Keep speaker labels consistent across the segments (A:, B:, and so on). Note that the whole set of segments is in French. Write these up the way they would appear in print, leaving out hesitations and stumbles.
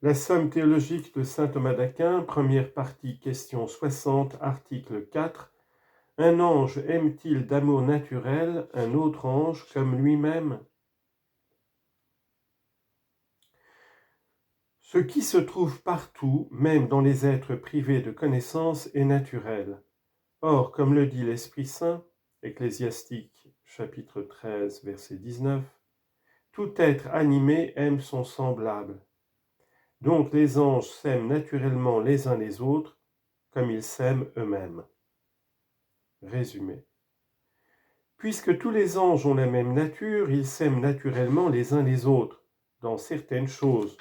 A: La somme théologique de saint Thomas d'Aquin, première partie, question 60, article 4. Un ange aime-t-il d'amour naturel un autre ange comme lui-même? Ce qui se trouve partout, même dans les êtres privés de connaissance, est naturel. Or, comme le dit l'Esprit Saint, Ecclésiastique chapitre 13, verset 19, tout être animé aime son semblable. Donc les anges s'aiment naturellement les uns les autres, comme ils s'aiment eux-mêmes. Résumé. Puisque tous les anges ont la même nature, ils s'aiment naturellement les uns les autres, dans certaines choses,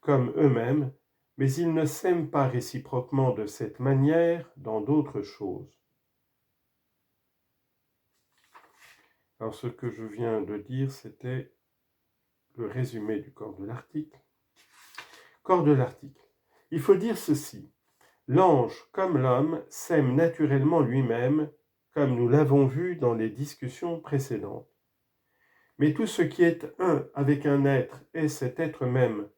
A: comme eux-mêmes, mais ils ne s'aiment pas réciproquement de cette manière dans d'autres choses. Alors ce que je viens de dire, c'était le résumé du corps de l'article. Corps de l'article. Il faut dire ceci. L'ange, comme l'homme, s'aime naturellement lui-même, comme nous l'avons vu dans les discussions précédentes. Mais tout ce qui est un avec un être est cet être même.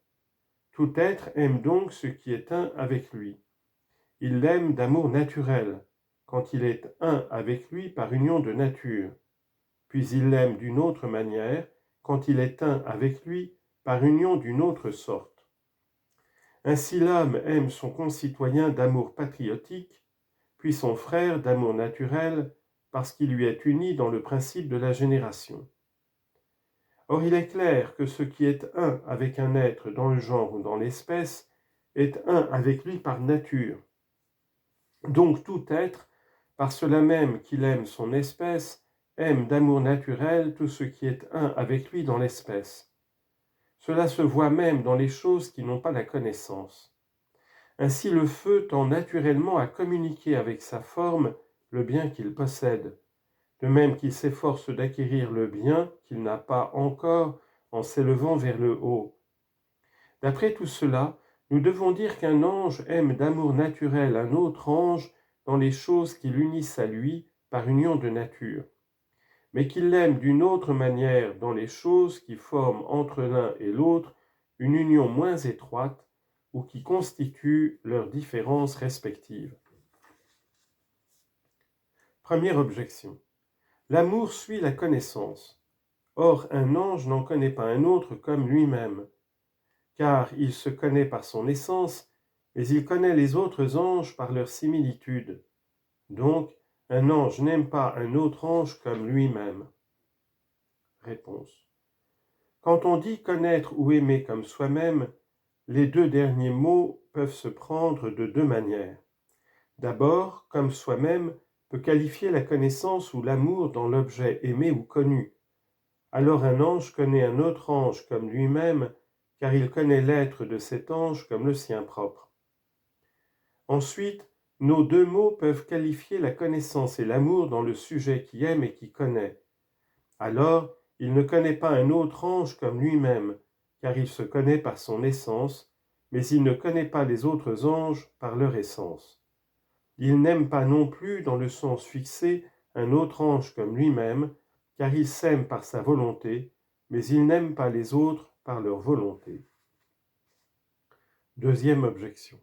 A: Tout être aime donc ce qui est un avec lui. Il l'aime d'amour naturel, quand il est un avec lui par union de nature. Puis il l'aime d'une autre manière, quand il est un avec lui par union d'une autre sorte. Ainsi l'homme aime son concitoyen d'amour patriotique, puis son frère d'amour naturel, parce qu'il lui est uni dans le principe de la génération. Or il est clair que ce qui est un avec un être dans le genre ou dans l'espèce est un avec lui par nature. Donc tout être, par cela même qu'il aime son espèce, aime d'amour naturel tout ce qui est un avec lui dans l'espèce. Cela se voit même dans les choses qui n'ont pas la connaissance. Ainsi le feu tend naturellement à communiquer avec sa forme le bien qu'il possède, de même qu'il s'efforce d'acquérir le bien qu'il n'a pas encore en s'élevant vers le haut. D'après tout cela, nous devons dire qu'un ange aime d'amour naturel un autre ange dans les choses qui l'unissent à lui par union de nature, mais qu'il l'aime d'une autre manière dans les choses qui forment entre l'un et l'autre une union moins étroite ou qui constituent leurs différences respectives. Première objection. L'amour suit la connaissance. Or, un ange n'en connaît pas un autre comme lui-même, car il se connaît par son essence, mais il connaît les autres anges par leur similitude. Donc, un ange n'aime pas un autre ange comme lui-même. Réponse. Quand on dit connaître ou aimer comme soi-même, les deux derniers mots peuvent se prendre de deux manières. D'abord, comme soi-même peut qualifier la connaissance ou l'amour dans l'objet aimé ou connu. Alors un ange connaît un autre ange comme lui-même, car il connaît l'être de cet ange comme le sien propre. Ensuite, nos deux mots peuvent qualifier la connaissance et l'amour dans le sujet qui aime et qui connaît. Alors, il ne connaît pas un autre ange comme lui-même, car il se connaît par son essence, mais il ne connaît pas les autres anges par leur essence. Il n'aime pas non plus, dans le sens fixé, un autre ange comme lui-même, car il s'aime par sa volonté, mais il n'aime pas les autres par leur volonté. Deuxième objection.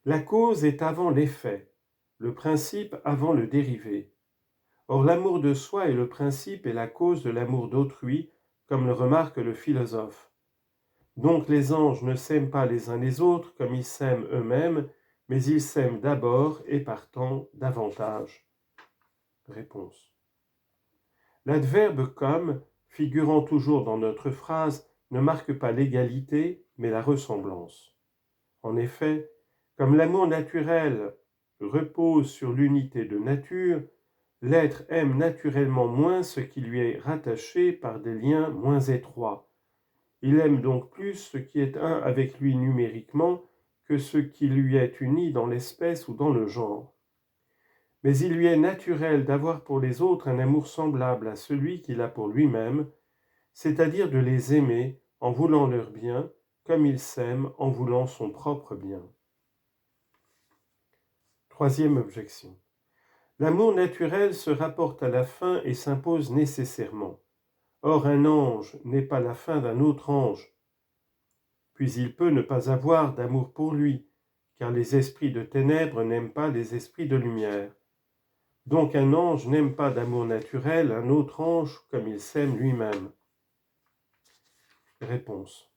A: La cause est avant l'effet, le principe avant le dérivé. Or l'amour de soi est le principe et la cause de l'amour d'autrui, comme le remarque le philosophe. Donc les anges ne s'aiment pas les uns les autres comme ils s'aiment eux-mêmes, mais ils s'aiment d'abord et partant davantage. Réponse. L'adverbe comme, figurant toujours dans notre phrase, ne marque pas l'égalité, mais la ressemblance. En effet, comme l'amour naturel repose sur l'unité de nature, l'être aime naturellement moins ce qui lui est rattaché par des liens moins étroits. Il aime donc plus ce qui est un avec lui numériquement que ce qui lui est uni dans l'espèce ou dans le genre. Mais il lui est naturel d'avoir pour les autres un amour semblable à celui qu'il a pour lui-même, c'est-à-dire de les aimer en voulant leur bien, comme il s'aime en voulant son propre bien. Troisième objection. L'amour naturel se rapporte à la fin et s'impose nécessairement. Or, un ange n'est pas la fin d'un autre ange. puis il peut ne pas avoir d'amour pour lui, car les esprits de ténèbres n'aiment pas les esprits de lumière. Donc un ange n'aime pas d'amour naturel un autre ange comme il s'aime lui-même. Réponse.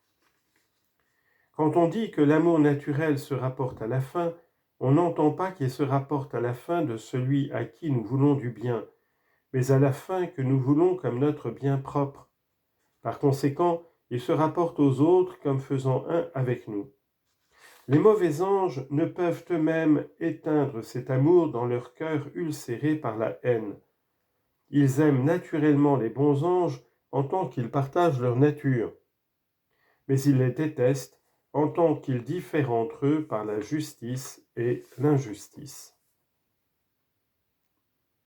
A: Quand on dit que l'amour naturel se rapporte à la fin, on n'entend pas qu'il se rapporte à la fin de celui à qui nous voulons du bien, mais à la fin que nous voulons comme notre bien propre. Par conséquent, il se rapporte aux autres comme faisant un avec nous. Les mauvais anges ne peuvent eux-mêmes éteindre cet amour dans leur cœur ulcéré par la haine. Ils aiment naturellement les bons anges en tant qu'ils partagent leur nature, mais ils les détestent en tant qu'ils diffèrent entre eux par la justice et l'injustice.